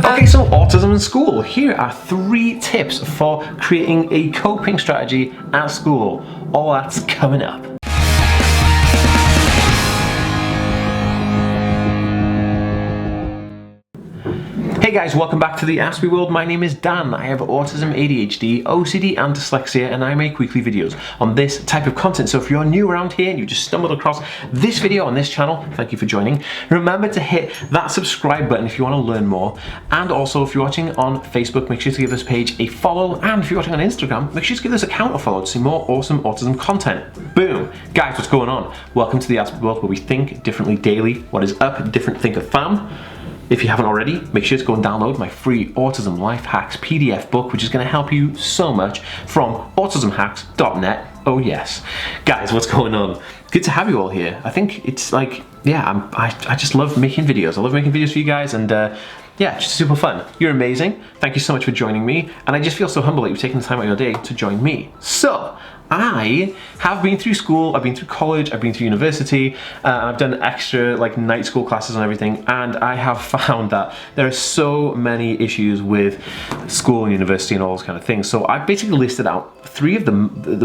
Okay, so autism in school. Here are 3 tips for creating a coping strategy at school. All that's coming up. Hey guys, welcome back to the Ask Me World. My name is Dan. I have autism, ADHD, OCD and dyslexia, and I make weekly videos on this type of content. So if you're new around here and you just stumbled across this video on this channel, thank you for joining. Remember to hit that subscribe button if you want to learn more. And also if you're watching on Facebook, make sure to give this page a follow. And if you're watching on Instagram, make sure to give this account a follow to see more awesome autism content. Boom. Guys, what's going on? Welcome to the Ask Me World, where we think differently daily. What is up? Different Thinker fam. If you haven't already, make sure to go and download my free Autism Life Hacks PDF book, which is going to help you so much, from autismhacks.net. Oh yes. Guys, what's going on? Good to have you all here. I think it's like, yeah, I just love making videos. I love making videos for you guys, and yeah, just super fun. You're amazing. Thank you so much for joining me, and I just feel so humble that you've taken the time out of your day to join me. So, I have been through school, I've been through college, I've been through university, I've done extra like night school classes and everything, and I have found that there are so many issues with school and university and all those kind of things. So I basically listed out 3 of the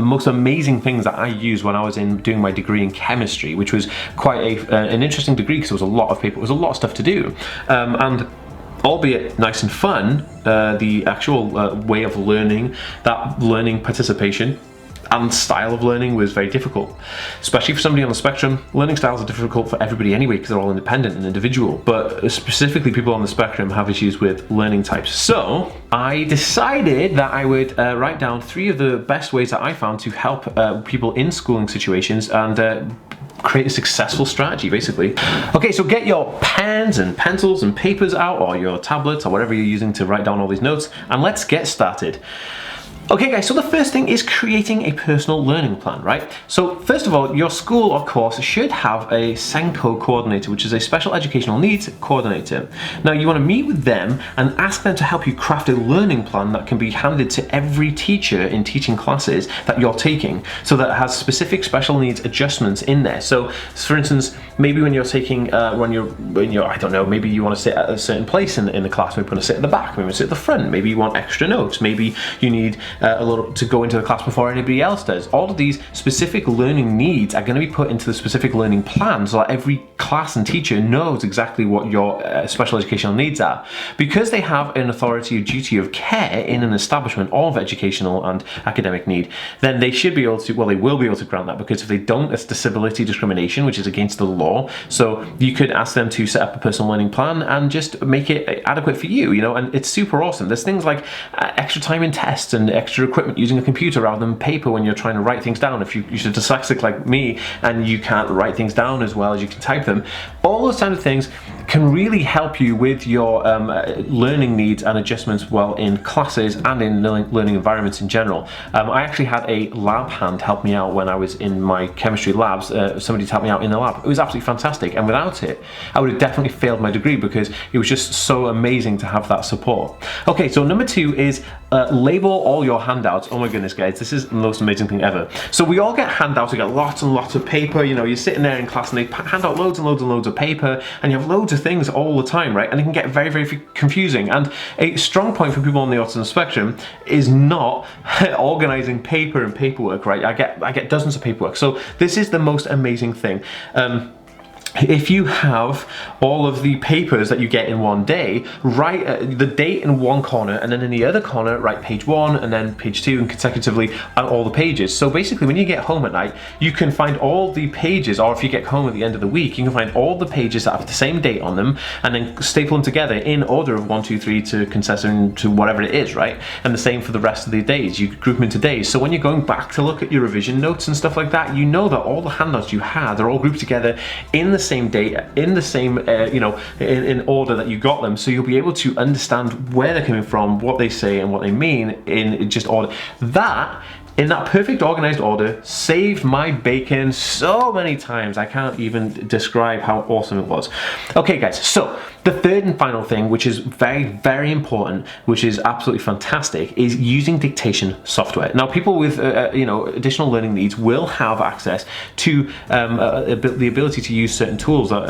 most amazing things that I used when I was doing my degree in chemistry, which was quite an interesting degree because there was a lot of paper, it was a lot of stuff to do. And albeit nice and fun, the actual way of learning, that learning participation and style of learning was very difficult, especially for somebody on the spectrum. Learning styles are difficult for everybody anyway because they're all independent and individual, but specifically people on the spectrum have issues with learning types. So I decided that I would write down 3 of the best ways that I found to help people in schooling situations and create a successful strategy, basically. Okay, so get your pens and pencils and papers out, or your tablets or whatever you're using to write down all these notes, and let's get started. Okay guys, so the first thing is creating a personal learning plan, right? So first of all, your school or course should have a SENCO coordinator, which is a special educational needs coordinator. Now you want to meet with them and ask them to help you craft a learning plan that can be handed to every teacher in teaching classes that you're taking, so that it has specific special needs adjustments in there. So for instance, maybe when you're taking, when you're I don't know, maybe you want to sit at a certain place in the class, maybe you want to sit at the back, maybe you want to sit at the front, maybe you want extra notes, maybe you need a little to go into the class before anybody else does. All of these specific learning needs are going to be put into the specific learning plan, so that every class and teacher knows exactly what your special educational needs are. Because they have an authority or duty of care in an establishment of educational and academic need, then they should be able to, well, they will be able to grant that, because if they don't, it's disability discrimination, which is against the law. So you could ask them to set up a personal learning plan and just make it adequate for you, you know, and it's super awesome. There's things like extra time in tests and extra equipment using a computer rather than paper when you're trying to write things down. If you're dyslexic like me and you can't write things down as well as you can type them, all those kind of things can really help you with your learning needs and adjustments while in classes and in learning environments in general. I actually had a lab hand help me out when I was in my chemistry labs, somebody to help me out in the lab. It was absolutely fantastic, and without it I would have definitely failed my degree, because it was just so amazing to have that support. Okay, so number 2 is label all your handouts. Oh my goodness guys, this is the most amazing thing ever. So we all get handouts, we get lots and lots of paper, you know, you're sitting there in class and they hand out loads and loads and loads of paper, and you have loads of things all the time, right? And it can get very, very confusing. And a strong point for people on the autism spectrum is not organizing paper and paperwork, right? I get dozens of paperwork. So this is the most amazing thing. If you have all of the papers that you get in one day, write the date in one corner, and then in the other corner write page 1 and then page 2, and consecutively on all the pages. So basically when you get home at night, you can find all the pages, or if you get home at the end of the week, you can find all the pages that have the same date on them and then staple them together in order of 1, 2, 3 to concession to whatever it is, right? And the same for the rest of the days. You group them into days. So when you're going back to look at your revision notes and stuff like that, you know that all the handouts you had, they're all grouped together in the same date, in the same, you know, in order that you got them, so you'll be able to understand where they're coming from, what they say and what they mean in just order. That, in that perfect organized order, saved my bacon so many times. I can't even describe how awesome it was. Okay guys, so The third and final thing, which is very, very important, which is absolutely fantastic, is using dictation software. Now, people with additional learning needs will have access to the ability to use certain tools that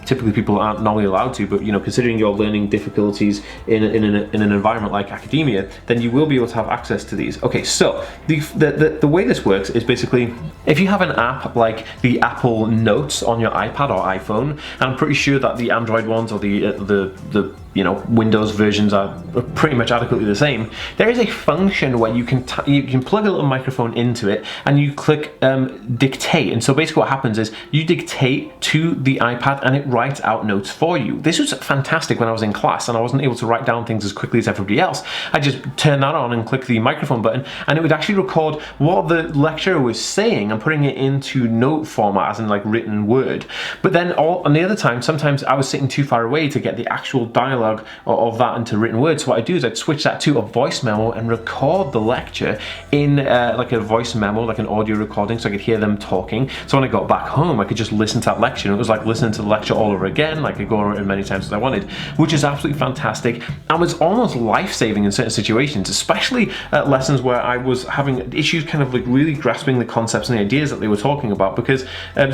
typically people aren't normally allowed to. But considering your learning difficulties in an environment like academia, then you will be able to have access to these. Okay, so the way this works is basically, if you have an app like the Apple Notes on your iPad or iPhone, and I'm pretty sure that the Android ones or the Windows versions are pretty much adequately the same, there is a function where you can plug a little microphone into it and you click dictate. And so basically what happens is you dictate to the iPad and it writes out notes for you. This was fantastic when I was in class and I wasn't able to write down things as quickly as everybody else. I just turn that on and click the microphone button and it would actually record what the lecturer was saying and putting it into note format, as in like written word. But then on the other time, sometimes I was sitting too far away to get the actual dialogue of that into written words. So what I do is I'd switch that to a voice memo and record the lecture in like a voice memo, like an audio recording, so I could hear them talking. So when I got back home, I could just listen to that lecture, and it was like listening to the lecture all over again. Like I could go over it as many times as I wanted, which is absolutely fantastic and was almost life-saving in certain situations, especially lessons where I was having issues kind of like really grasping the concepts and the ideas that they were talking about, because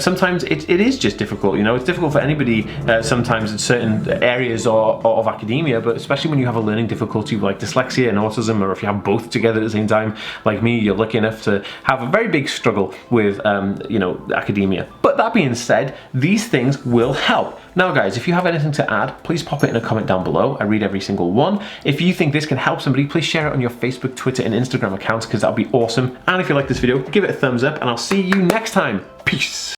sometimes it is just difficult. It's difficult for anybody sometimes in certain areas of academia, but especially when you have a learning difficulty like dyslexia and autism, or if you have both together at the same time, like me, you're lucky enough to have a very big struggle with academia. But that being said, these things will help. Now guys, if you have anything to add, please pop it in a comment down below. I read every single one. If you think this can help somebody, please share it on your Facebook, Twitter and Instagram accounts, because that'll be awesome. And if you like this video, give it a thumbs up and I'll see you next time. Peace.